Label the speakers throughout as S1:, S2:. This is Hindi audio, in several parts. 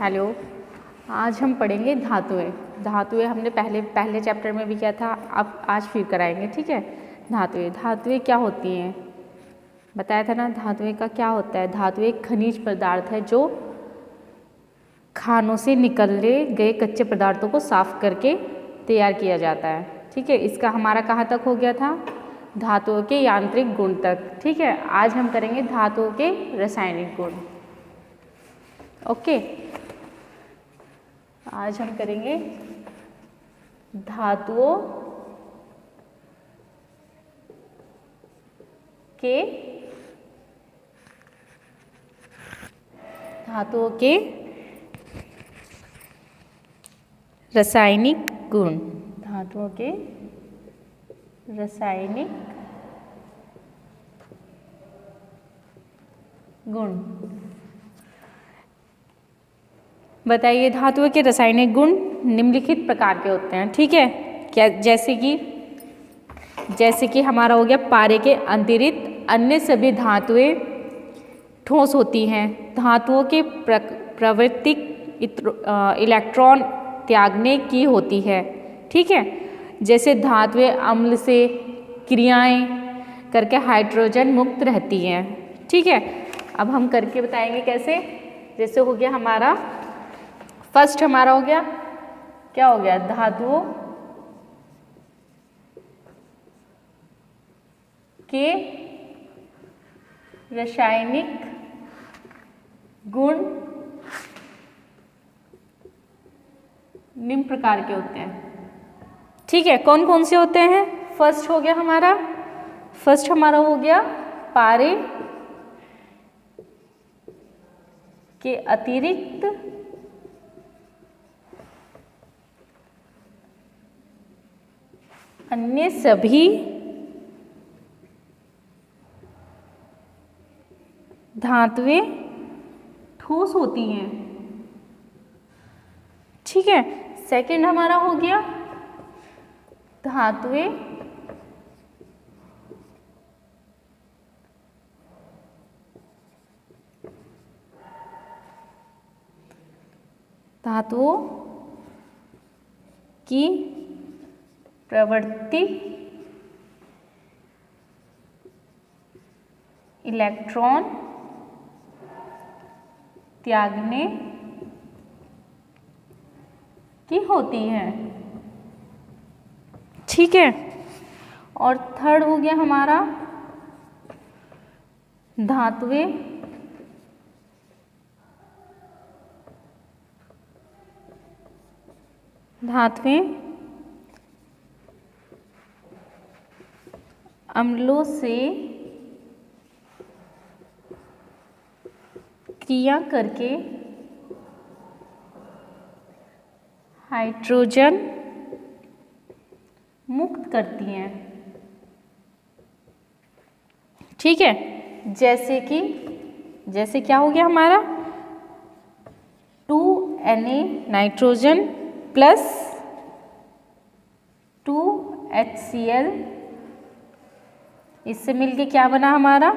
S1: हेलो। आज हम पढ़ेंगे धातुएं। धातुएं हमने पहले चैप्टर में भी किया था, अब आज फिर कराएंगे। ठीक है। धातुएं क्या होती हैं बताया था ना। धातुएं का क्या होता है? धातु एक खनिज पदार्थ है जो खानों से निकले गए कच्चे पदार्थों को साफ करके तैयार किया जाता है। ठीक है। इसका हमारा कहाँ तक हो गया था? धातुओं के यांत्रिक गुण तक। ठीक है। आज हम करेंगे धातुओं के रासायनिक गुण। ओके। आज हम करेंगे धातुओं के रासायनिक गुण। धातुओं के रासायनिक गुण। बताइए, धातुओं के रासायनिक गुण निम्नलिखित प्रकार के होते हैं। ठीक है। क्या? जैसे कि हमारा हो गया, पारे के अतिरिक्त अन्य सभी धातुएं ठोस होती हैं। धातुओं की प्रवृत्ति इलेक्ट्रॉन त्यागने की होती है। ठीक है। जैसे धातुएं अम्ल से क्रियाएं करके हाइड्रोजन मुक्त रहती हैं। ठीक है। अब हम करके बताएंगे कैसे। जैसे हो गया हमारा फर्स्ट, हमारा हो गया क्या हो गया? धातुओं के रासायनिक गुण निम्न प्रकार के होते हैं। ठीक है। कौन कौन से होते हैं? फर्स्ट हो गया हमारा हो गया पारे के अतिरिक्त अन्य सभी धातुएं ठोस होती हैं। ठीक है। सेकंड हमारा हो गया धातुओं की प्रवृत्ति इलेक्ट्रॉन त्यागने की होती है। ठीक है। और थर्ड हो गया हमारा धातुएं अम्लों से क्रिया करके हाइड्रोजन मुक्त करती हैं। ठीक है। जैसे क्या हो गया हमारा 2Na नाइट्रोजन प्लस 2HCl, इससे मिलके क्या बना हमारा?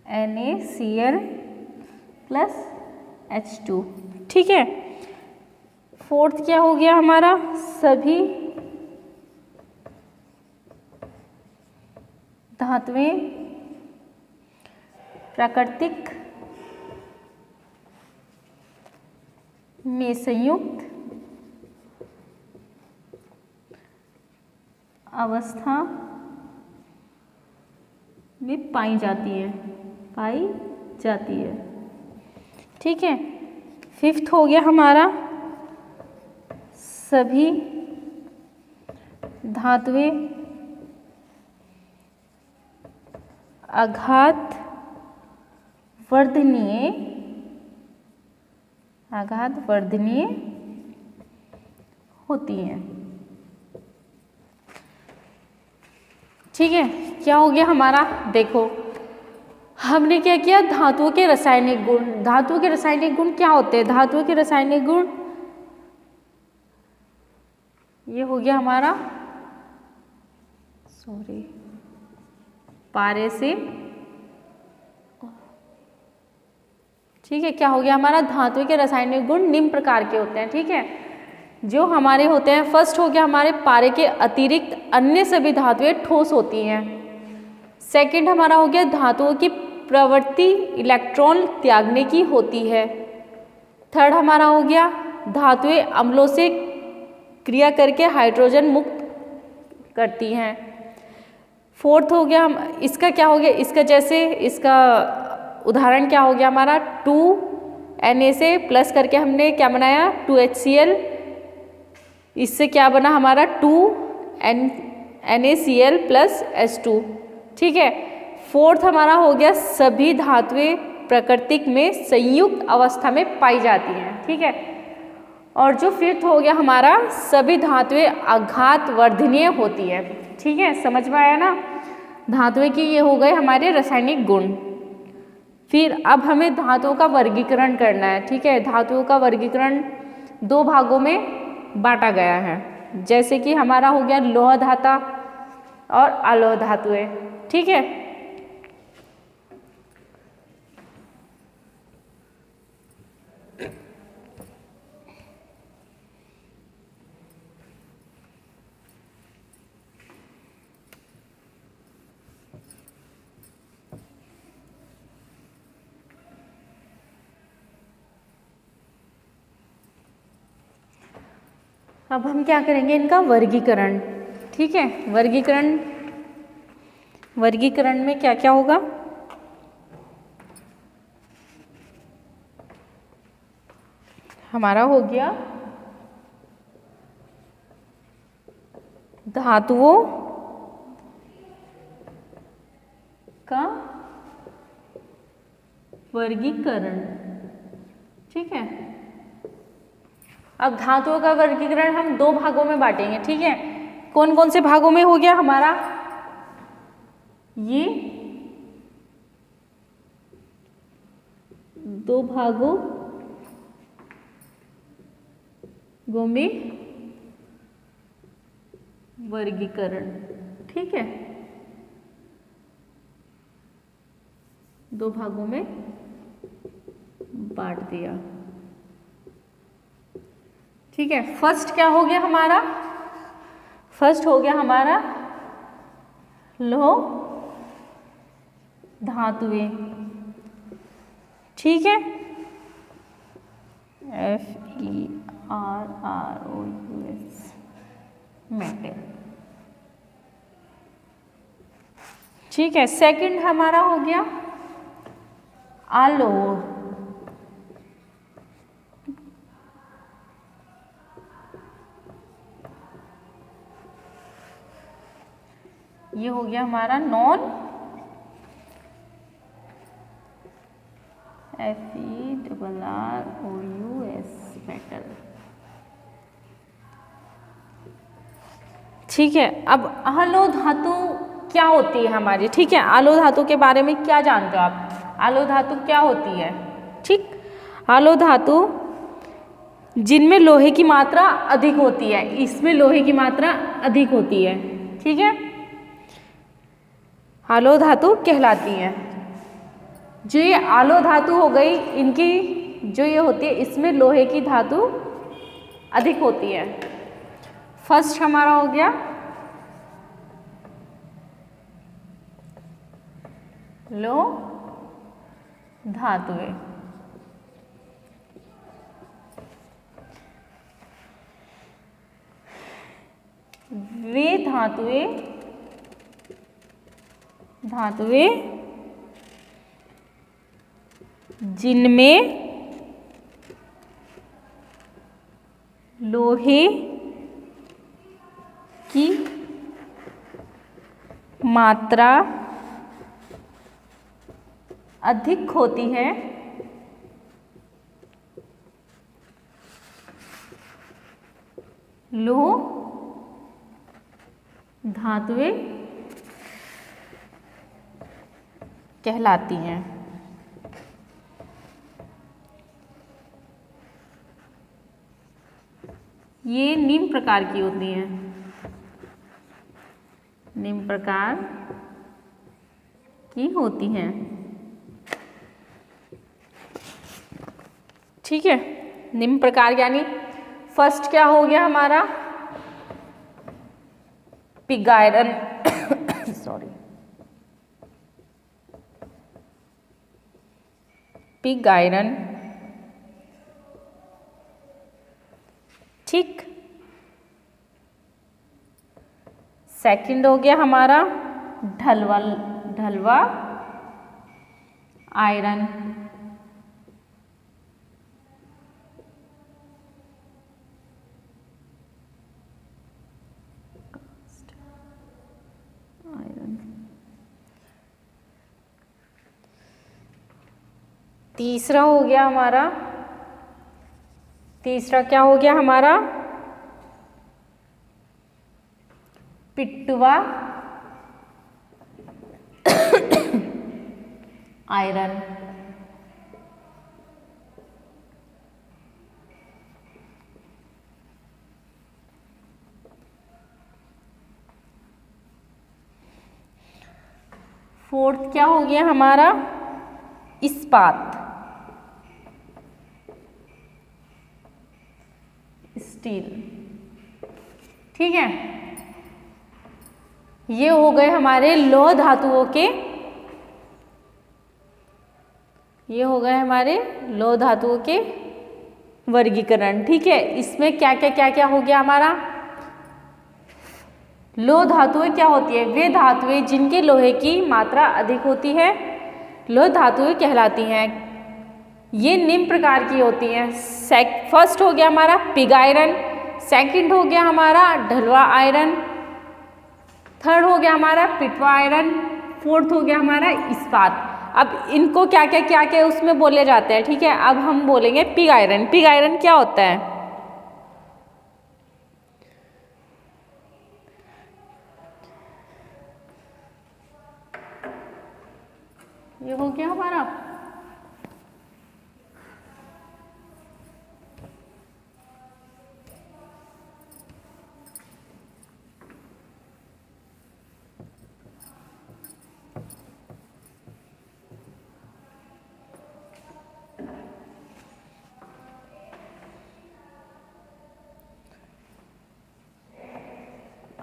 S1: NaCl plus H2। ठीक है। फोर्थ क्या हो गया हमारा? सभी धातुएं प्राकृतिक में संयुक्त अवस्था में पाई जाती है। ठीक है। फिफ्थ हो गया हमारा सभी धातुएं आघात वर्धनीय होती हैं। ठीक है। क्या हो गया हमारा? देखो, हमने क्या किया? धातुओं के रासायनिक गुण क्या होते हैं? धातुओं के रासायनिक गुण ये हो गया हमारा पारे से ठीक है, क्या हो गया हमारा, धातुओं के रासायनिक गुण निम्न प्रकार के होते हैं। ठीक है, जो हमारे होते हैं, फर्स्ट हो गया हमारे पारे के अतिरिक्त अन्य सभी धातुएं ठोस होती हैं। सेकंड हमारा हो गया धातुओं की प्रवृत्ति इलेक्ट्रॉन त्यागने की होती है। थर्ड हमारा हो गया धातुएं अम्लों से क्रिया करके हाइड्रोजन मुक्त करती हैं। फोर्थ हो गया हम इसका क्या हो गया, इसका जैसे इसका उदाहरण क्या हो गया हमारा, 2Na से प्लस करके हमने क्या बनाया, 2HCl, इससे क्या बना हमारा 2NaCl प्लस H2। ठीक है, फोर्थ हमारा हो गया सभी धातुएं प्राकृतिक में संयुक्त अवस्था में पाई जाती हैं। ठीक है, और जो फिफ्थ हो गया हमारा सभी धातुएं आघात वर्धनीय होती है। ठीक है, समझ में आया ना, धातुएं की ये हो गए हमारे रासायनिक गुण। फिर अब हमें धातुओं का वर्गीकरण करना है। ठीक है, धातुओं का वर्गीकरण दो भागों में बांटा गया है, जैसे कि हमारा हो गया लौह धाता और अलोह धातुएं। ठीक है, अब हम क्या करेंगे, इनका वर्गीकरण। ठीक है, वर्गीकरण में क्या क्या होगा, हमारा हो गया धातुओं का वर्गीकरण। ठीक है, अब धातुओं का वर्गीकरण हम दो भागों में बांटेंगे। ठीक है, कौन कौन से भागों में हो गया हमारा, ये दो भागों में वर्गीकरण। ठीक है, दो भागों में बांट दिया। ठीक है, फर्स्ट क्या हो गया हमारा, फर्स्ट हो गया हमारा लौह धातुएं। ठीक है, FERROUS मेटल। ठीक है, सेकंड हमारा हो गया अलोह। ये हो गया हमारा नॉन FERROUS मेटल। ठीक है, अब अलोह धातु क्या होती है हमारी। ठीक है, अलोह धातु के बारे में क्या जानते हो आप, अलोह धातु क्या होती है। ठीक, अलोह धातु जिनमें लोहे की मात्रा अधिक होती है, इसमें लोहे की मात्रा अधिक होती है। ठीक है, अलोह धातु कहलाती हैं। जो ये अलोह धातु हो गई, इनकी जो ये होती है, इसमें लोहे की धातु अधिक होती है। फर्स्ट हमारा हो गया लौह धातुएं। वे धातुएं जिनमें लोहे की मात्रा अधिक होती है, लौह धातुएं कहलाती हैं। ये निम्न प्रकार की होती हैं, निम्न प्रकार की होती हैं। ठीक है। निम्न प्रकार यानी फर्स्ट क्या हो गया हमारा, pig iron sorry, pig iron, ठीक। सेकंड हो गया हमारा ढलवा आयरन, तीसरा हो गया हमारा, तीसरा क्या हो गया हमारा, पिट्टवा आयरन, फोर्थ क्या हो गया हमारा, इस्पात, स्टील, ठीक है। ये हो गए हमारे लौह धातुओं के, ये हो गए हमारे लौह धातुओं के वर्गीकरण, ठीक है। इसमें क्या क्या क्या क्या हो गया हमारा, लौह धातुएं क्या होती है, वे धातुएं जिनके लोहे की मात्रा अधिक होती है लौह धातुएं कहलाती हैं। ये निम्न प्रकार की होती हैं। फर्स्ट हो गया हमारा पिग आयरन, सेकंड हो गया हमारा ढलवा आयरन, थर्ड हो गया हमारा पिटवा आयरन, फोर्थ हो गया हमारा इस्पात। अब इनको क्या क्या क्या क्या उसमें बोले जाते हैं, ठीक है। अब हम बोलेंगे पिग आयरन। पिग आयरन क्या होता है, ये हो गया हमारा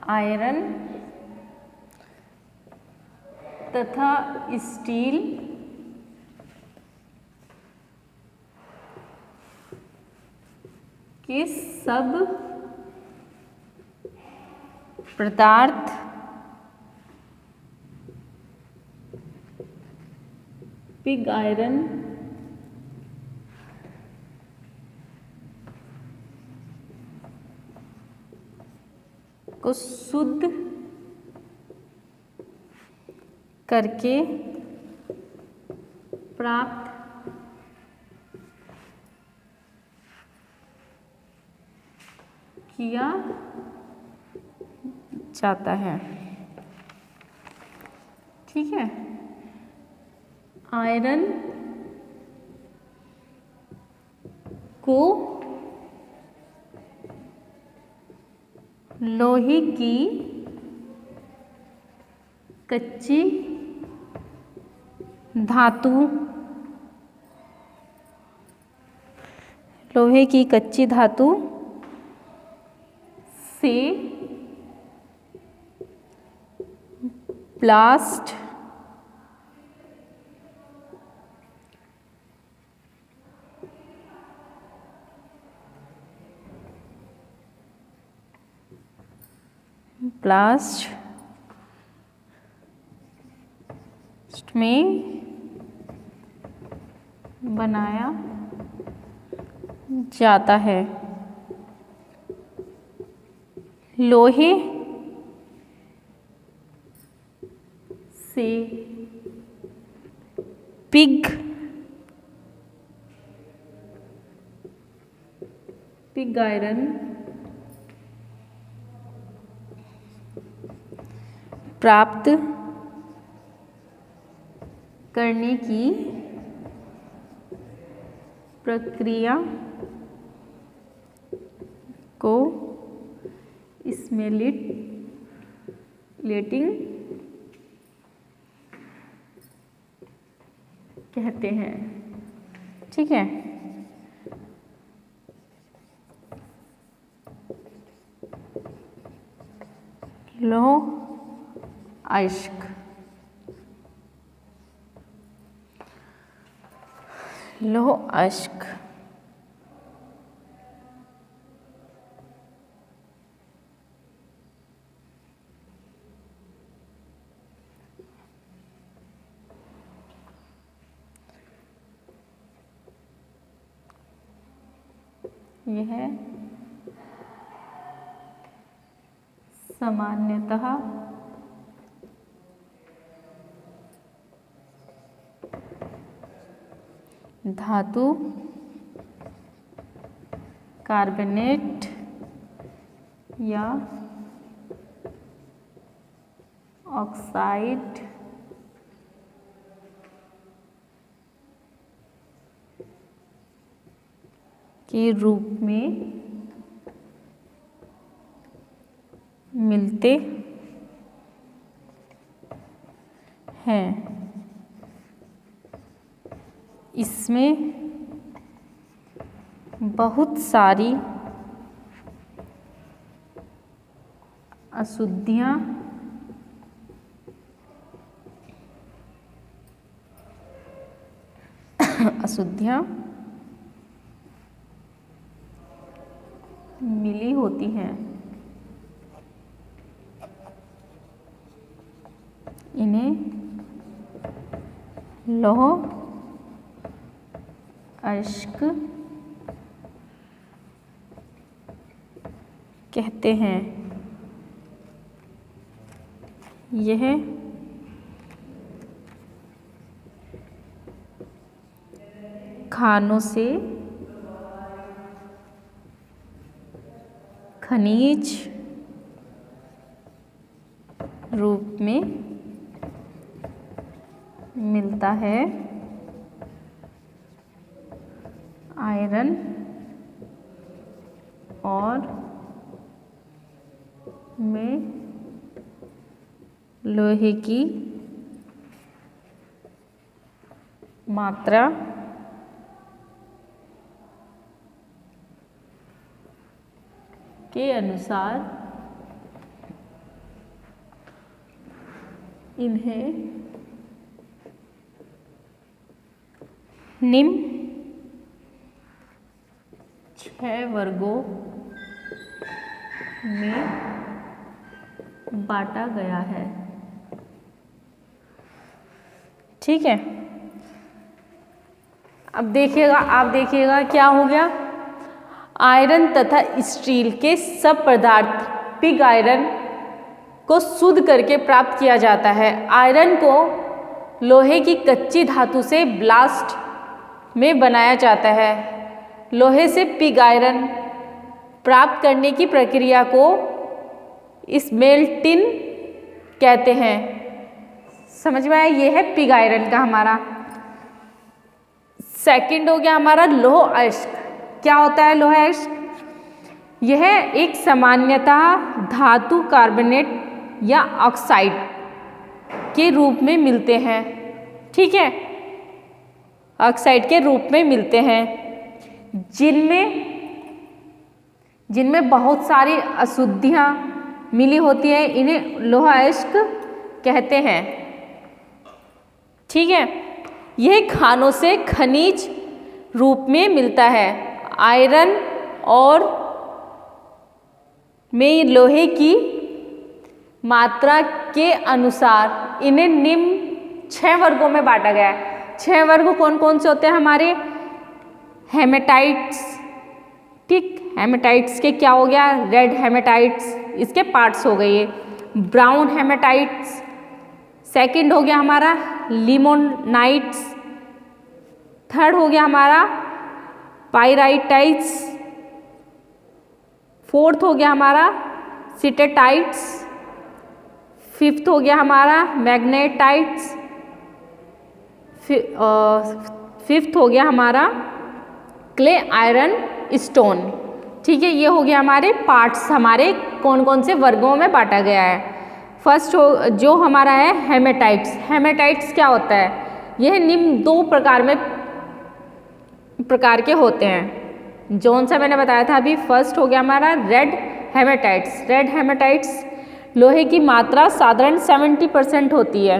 S1: आयरन तथा स्टील के सब पदार्थ पिग आयरन को शुद्ध करके प्राप्त किया जाता है, ठीक है। आयरन को लोहे की कच्ची धातु, लोहे की कच्ची धातु से ब्लास्ट में बनाया जाता है। लोहे से पिग आयरन प्राप्त करने की प्रक्रिया को स्मेल्टिंग कहते हैं, ठीक है। लौह अयस्क। लौह अयस्क यह सामान्यतः धातु कार्बोनेट या ऑक्साइड के रूप में मिलते हैं। इसमें बहुत सारी अशुद्धियाँ मिली होती हैं। इन्हें लौह अयस्क कहते हैं। यह खानों से खनिज रूप में मिलता है। आयरन और में लोहे की मात्रा के अनुसार इन्हें निम्न 6 वर्गों में बांटा गया है। ठीक है, अब देखिएगा, आप देखिएगा क्या हो गया। आयरन तथा स्टील के सब पदार्थ पिग आयरन को शुद्ध करके प्राप्त किया जाता है। आयरन को लोहे की कच्ची धातु से ब्लास्ट में बनाया जाता है। लोहे से पिग आयरन प्राप्त करने की प्रक्रिया को स्मेल्टिंग कहते हैं। समझ में आया? ये है पिग आयरन का हमारा। सेकंड हो गया हमारा लौह अयस्क। क्या होता है लौह अयस्क? यह एक सामान्यतः धातु कार्बोनेट या ऑक्साइड के रूप में मिलते हैं। ठीक है, ऑक्साइड के रूप में मिलते हैं, जिनमें बहुत सारी अशुद्धियाँ मिली होती हैं। इन्हें लौह अयस्क कहते हैं। ठीक है, यह खानों से खनिज रूप में मिलता है। आयरन और में लोहे की मात्रा के अनुसार इन्हें निम्न 6 वर्गों में बांटा गया है। 6 वर्ग कौन कौन से होते हैं हमारे? हेमेटाइट्स। ठीक, हेमेटाइट्स के क्या हो गया? रेड हेमेटाइट्स, इसके पार्ट्स हो गए। ब्राउन हेमेटाइट्स। सेकंड हो गया हमारा लिमोनाइट्स। थर्ड हो गया हमारा पाइराइटाइट्स। फोर्थ हो गया हमारा सिटेटाइट्स। फिफ्थ हो गया हमारा मैग्नेटाइट्स। फिफ्थ हो गया हमारा क्ले आयरन स्टोन। ठीक है, ये हो गया हमारे पार्ट्स, हमारे कौन कौन से वर्गों में बांटा गया है। फर्स्ट जो हमारा है हेमेटाइट्स। हेमेटाइट्स क्या होता है? यह निम्न 2 प्रकार के होते हैं। जौन सा मैंने बताया था अभी। फर्स्ट हो गया हमारा रेड हेमेटाइट्स। रेड हेमेटाइट्स लोहे की मात्रा साधारण 70% होती है।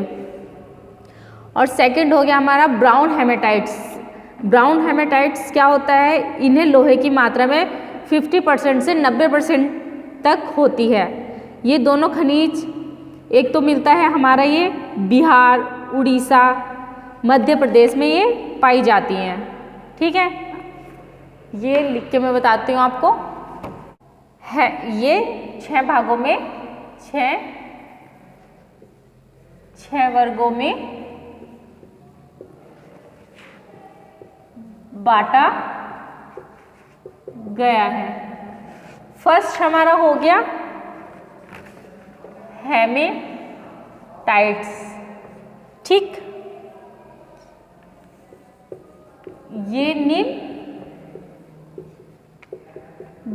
S1: और सेकंड हो गया हमारा ब्राउन हेमेटाइट्स। ब्राउन हेमेटाइट्स क्या होता है, इन्हें लोहे की मात्रा में 50% से 90% तक होती है। ये दोनों खनिज एक तो मिलता है हमारा ये बिहार, उड़ीसा, मध्य प्रदेश में ये पाई जाती हैं। ठीक है, ये लिख के मैं बताती हूँ आपको। है ये 6 भागों में 6 वर्गों में बांटा गया है। फर्स्ट हमारा हो गया हेमेटाइट्स। ठीक, ये निम्न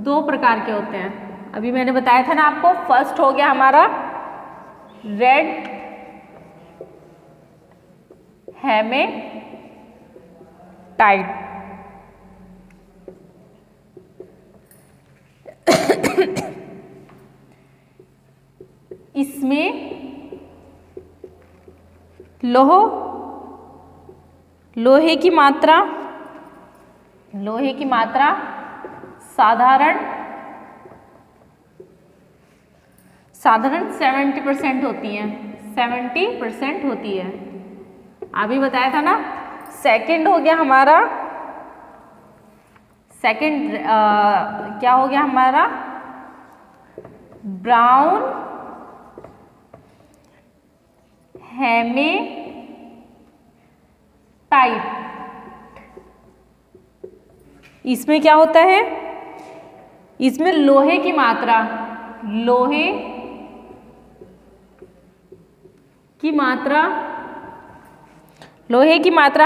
S1: 2 प्रकार के होते हैं। अभी मैंने बताया था ना आपको, फर्स्ट हो गया हमारा रेड हेमेटाइट। इसमें लोहे की मात्रा साधारण 70% होती है। 70% होती है, अभी बताया था ना। सेकंड हो गया हमारा, क्या हो गया हमारा ब्राउन हेमेटाइट। इसमें क्या होता है, इसमें लोहे की मात्रा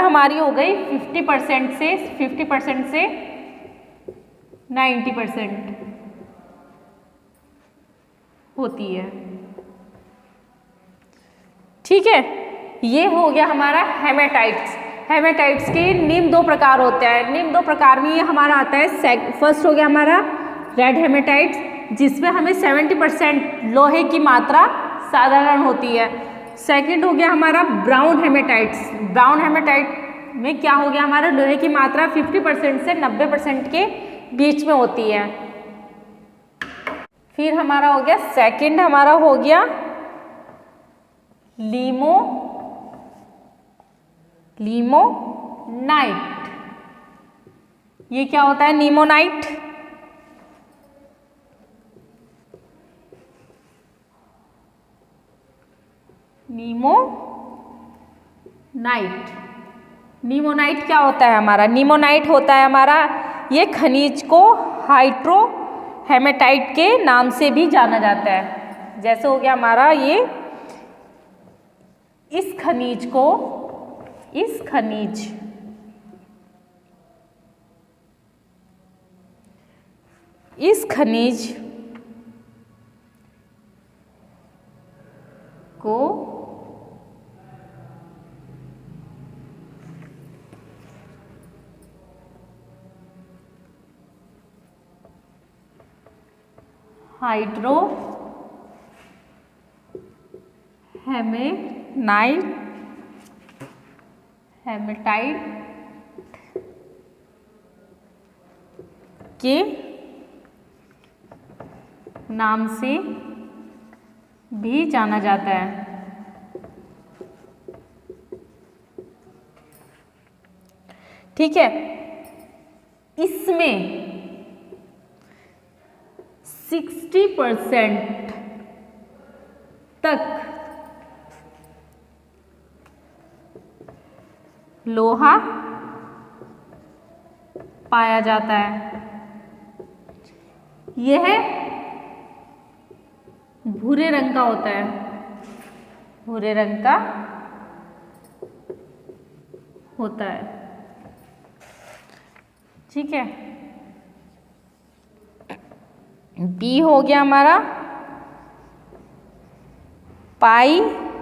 S1: हमारी हो गई 50% से 90% होती है। ठीक है, ये हो गया हमारा हेमेटाइट्स। हेमेटाइट्स के निम्न 2 प्रकार होते हैं। निम्न 2 प्रकार में ये हमारा आता है, फर्स्ट हो गया हमारा रेड हेमेटाइट्स, जिसमें हमें 70% लोहे की मात्रा साधारण होती है। सेकंड हो गया हमारा ब्राउन हेमेटाइट्स। ब्राउन हेमेटाइट में क्या हो गया हमारा, लोहे की मात्रा 50% से 90% के बीच में होती है। फिर हमारा हो गया सेकंड, हमारा हो गया लीमोनाइट। ये क्या होता है लीमोनाइट, नीमोनाइट क्या होता है हमारा, नीमोनाइट होता है हमारा, ये खनिज को हाइड्रो हेमेटाइट के नाम से भी जाना जाता है। जैसे हो गया हमारा ये, इस खनिज को हाइड्रो हेमेटाइट के नाम से भी जाना जाता है। ठीक है, इसमें 60% तक लोहा पाया जाता है। यह भूरे रंग का होता है, भूरे रंग का होता है। ठीक है, बी हो गया हमारा पाइराइट्स।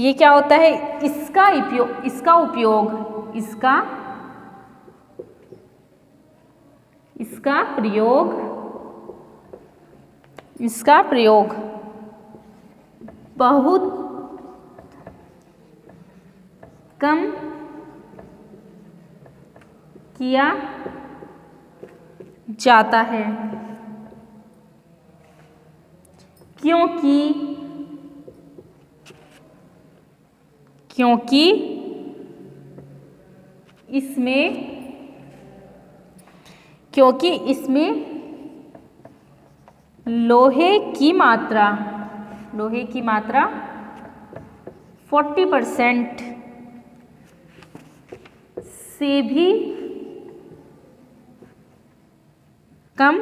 S1: ये क्या होता है, इसका प्रयोग बहुत कम किया जाता है, क्योंकि इसमें लोहे की मात्रा 40% से भी कम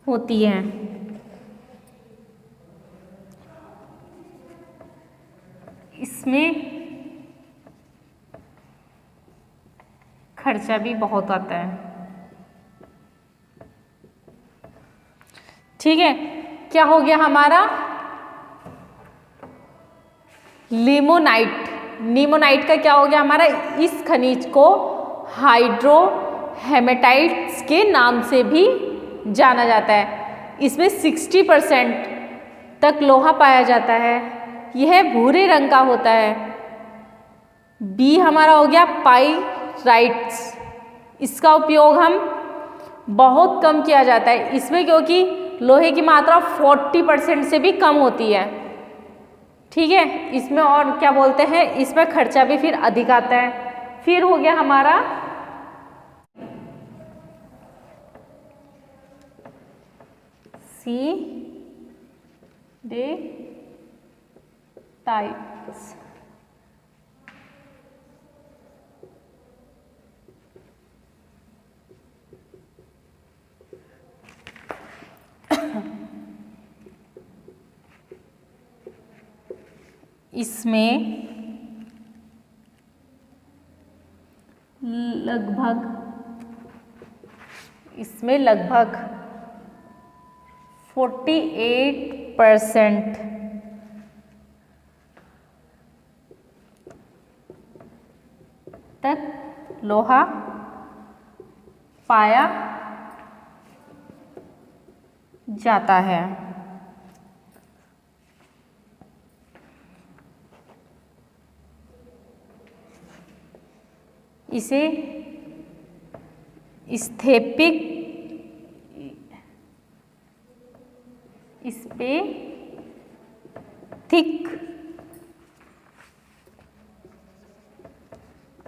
S1: होती है। इसमें खर्चा भी बहुत आता है। ठीक है, क्या हो गया हमारा, लिमोनाइट का क्या हो गया हमारा, इस खनिज को हाइड्रोहेमेटाइट्स के नाम से भी जाना जाता है। इसमें 60% तक लोहा पाया जाता है। यह भूरे रंग का होता है। बी हमारा हो गया पाइराइट्स, इसका उपयोग हम बहुत कम किया जाता है इसमें, क्योंकि लोहे की मात्रा 40% से भी कम होती है। ठीक है, इसमें और क्या बोलते हैं, इसमें खर्चा भी फिर अधिक आता है। फिर हो गया हमारा सी डे टाइप्स। इसमें लगभग 48% तक लोहा पाया जाता है। इसे स्पेथिक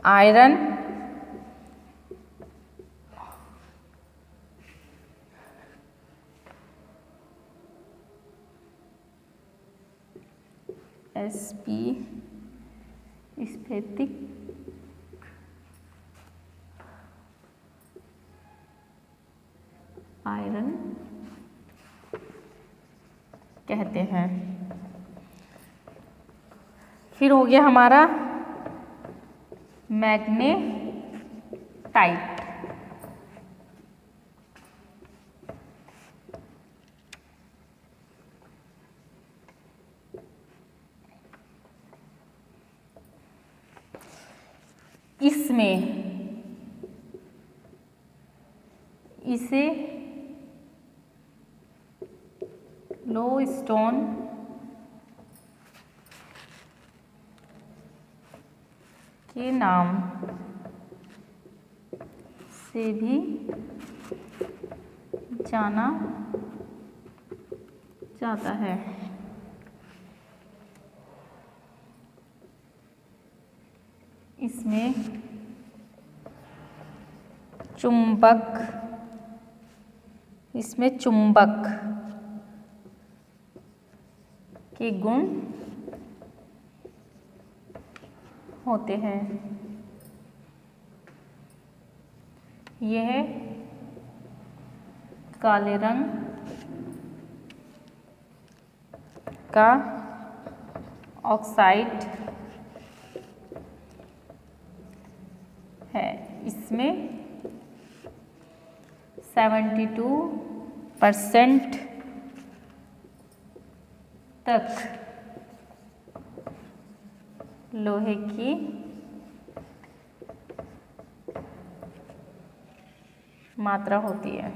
S1: आयरन स्पेथिक आयरन कहते हैं। फिर हो गया हमारा मैग्नेटाइट। इसे लो स्टोन के नाम से भी जाना जाता है। इसमें चुंबक के गुण होते हैं। यह काले रंग का ऑक्साइड है। इसमें 72% तक लोहे की मात्रा होती है।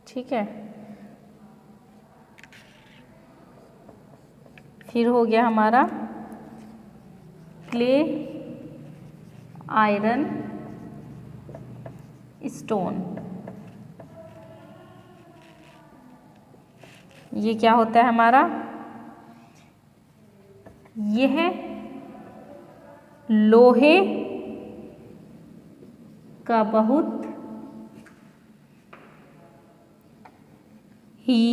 S1: ठीक है, फिर हो गया हमारा क्ले, आयरन, स्टोन। ये क्या होता है हमारा? यह लोहे का बहुत ही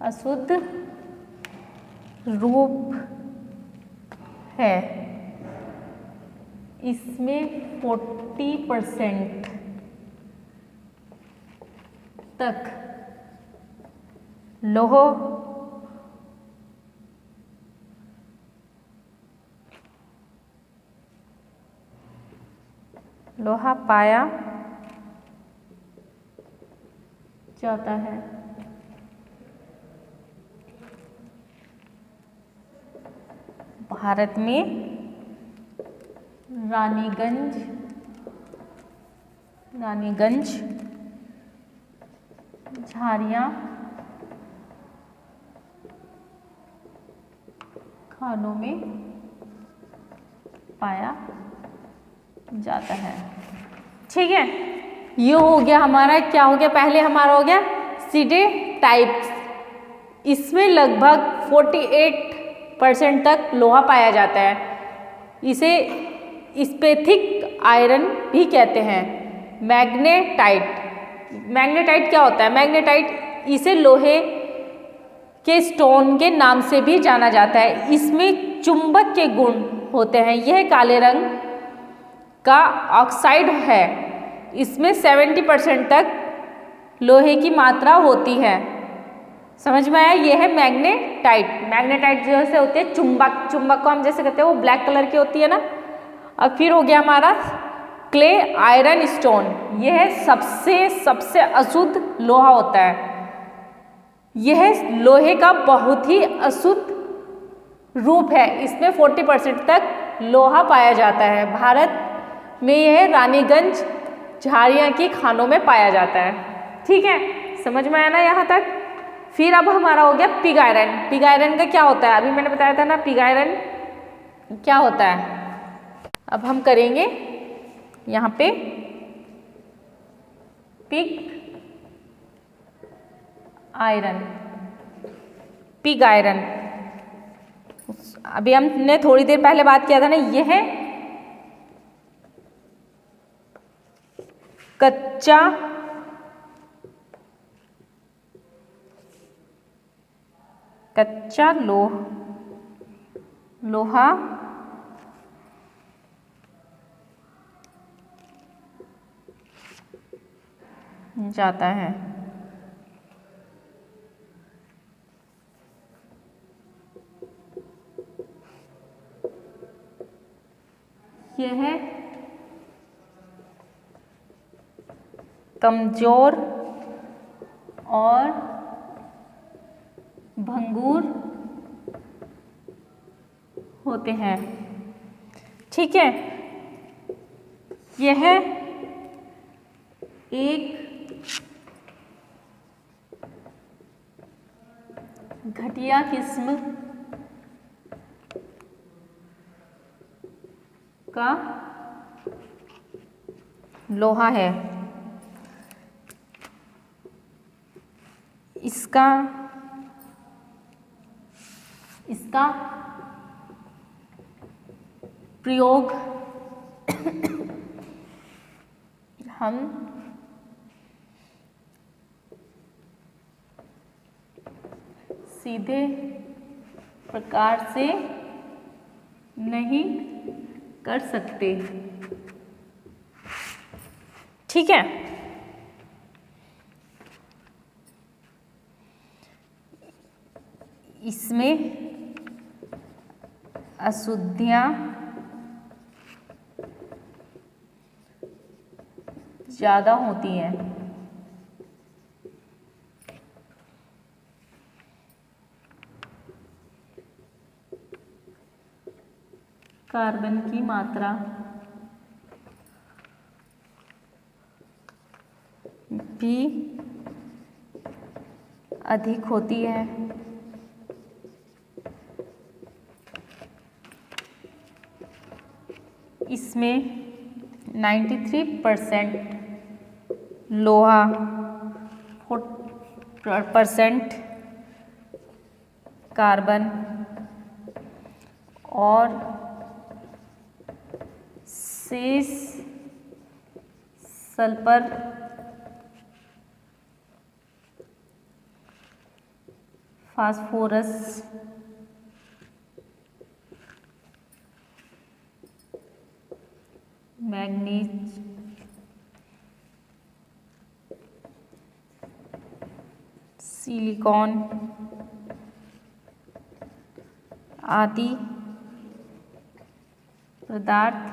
S1: अशुद्ध रूप है। इसमें 40% तक लोहा पाया जाता है। भारत में रानीगंज, झारिया खानों में पाया जाता है। ठीक है, ये हो गया हमारा, क्या हो गया? पहले हमारा हो गया सीडे टाइप्स। इसमें लगभग 48% तक लोहा पाया जाता है। इसे स्पेथिक आयरन भी कहते हैं। मैग्नेटाइट क्या होता है? मैग्नेटाइट इसे लोहे के स्टोन के नाम से भी जाना जाता है। इसमें चुंबक के गुण होते हैं। यह काले रंग का ऑक्साइड है। इसमें 70% तक लोहे की मात्रा होती है। समझ में आया? यह है मैग्नेटाइट जैसे होते हैं चुंबक को हम जैसे कहते हैं, वो ब्लैक कलर की होती है ना। अब फिर हो गया हमारा क्ले, आयरन, स्टोन। यह सबसे अशुद्ध लोहा होता है। यह लोहे का बहुत ही अशुद्ध रूप है। इसमें 40% तक लोहा पाया जाता है। भारत में यह रानीगंज, झारिया की खानों में पाया जाता है। ठीक है, समझ में आया ना यहाँ तक? फिर अब हमारा हो गया पिग आयरन। पिग आयरन का क्या होता है? अभी मैंने बताया था ना पिग आयरन क्या होता है। अब हम करेंगे यहाँ पे पिग आयरन। अभी हमने थोड़ी देर पहले बात किया था ना, यह कच्चा लोहा जाता है। यह कमजोर और भंगुर होते हैं। ठीक है, यह एक घटिया किस्म का लोहा है। इसका प्रयोग हम सीधे प्रकार से नहीं कर सकते। ठीक है, इसमें अशुद्धियां ज़्यादा होती हैं। कार्बन की मात्रा भी अधिक होती है। इसमें 93% लोहा, 4% कार्बन और शेष सल्फर, फास्फोरस, मैग्नीज, सिलिकॉन आदि पदार्थ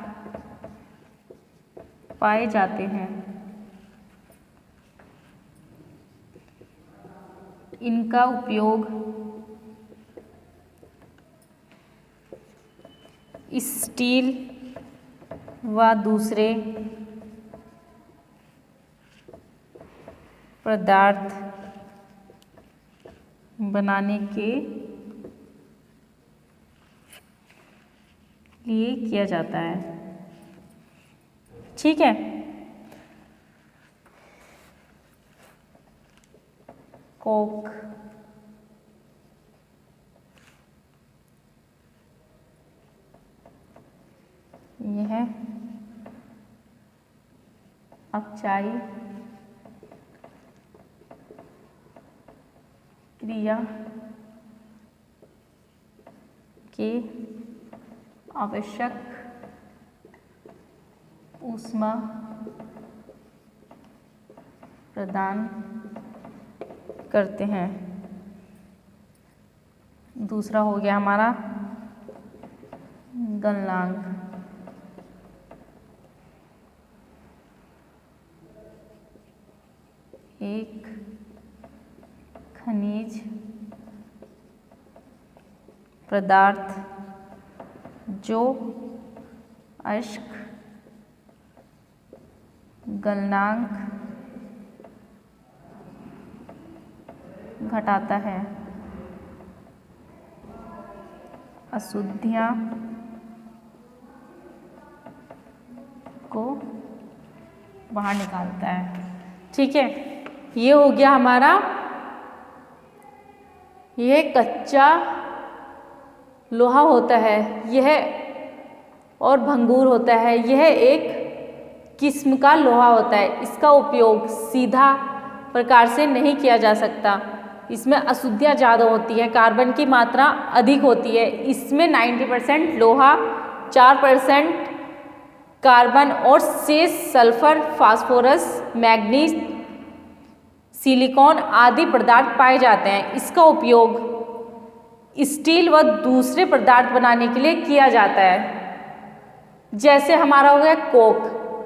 S1: पाए जाते हैं। इनका उपयोग स्टील व दूसरे पदार्थ बनाने के लिए किया जाता है। ठीक है। कोक, यह अपचायी क्रिया के आवश्यक ऊष्मा प्रदान करते हैं। दूसरा हो गया हमारा गलनांक। एक खनिज पदार्थ जो अयस्क गलनांक घटाता है, अशुद्धियाँ को बाहर निकालता है। ठीक है, ये हो गया हमारा, यह कच्चा लोहा होता है, यह और भंगूर होता है, यह एक किस्म का लोहा होता है। इसका उपयोग सीधा प्रकार से नहीं किया जा सकता। इसमें अशुद्धियाँ ज़्यादा होती है, कार्बन की मात्रा अधिक होती है। इसमें 90% लोहा, 4% कार्बन और शेष सल्फर, फास्फोरस, मैग्नीज, सिलिकॉन आदि पदार्थ पाए जाते हैं। इसका उपयोग स्टील व दूसरे पदार्थ बनाने के लिए किया जाता है। जैसे हमारा हो गया कोक।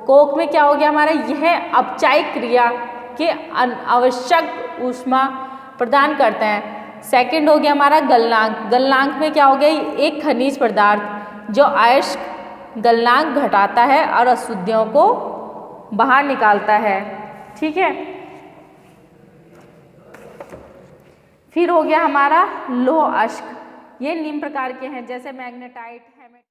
S1: कोक में क्या हो गया हमारा, यह अपचायी क्रिया के आवश्यक ऊष्मा प्रदान करता है। सेकंड हो गया हमारा गलनांक। गलनांक में क्या हो गया, एक खनिज पदार्थ जो अयस्क गलनांक घटाता है और अशुद्धियों को बाहर निकालता है। ठीक है, फिर हो गया हमारा लौह अयस्क। ये निम्न प्रकार के हैं, जैसे मैग्नेटाइट,